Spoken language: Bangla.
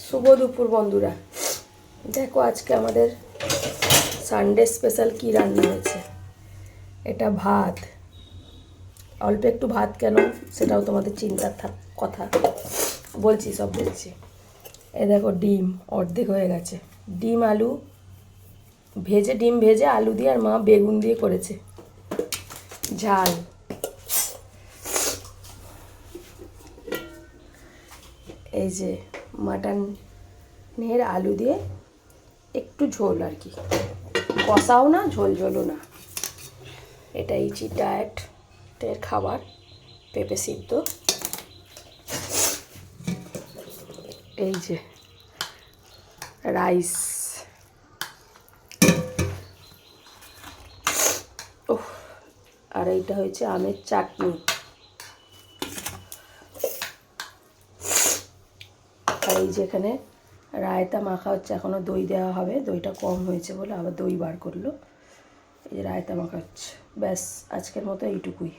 শুভ দুপুর বন্ধুরা। দেখো আজকে আমাদের সানডে স্পেশাল কি রান্না হয়েছে। এটা ভাত, অল্প একটু ভাত, কেন সেটাও তোমাদের চিন্তার কথা বলছি, সব বলছি। এ দেখো ডিম অর্ধেক হয়ে গেছে, ডিম আলু ভেজে, ডিম ভেজে আলু দিয়ে আর মা বেগুন দিয়ে করেছে ঝাল। এই যে মাটনের আলু দিয়ে একটু ঝোল আর কি, কষাও না ঝোল ঝোলও না। এটা ইচি ডায়েটের খাবার, পেঁপে সিদ্ধ। এই যে রাইস, ওহ, আর এইটা হয়েছে আমের চাটনি। আর এই যে এখানে রায়তা মাখা হচ্ছে, এখনও দই দেওয়া হবে, দইটা কম হয়েছে বলে আবার দই বার করলো। এই যে রায়তা মাখা হচ্ছে। ব্যাস, আজকের মতো এইটুকুই।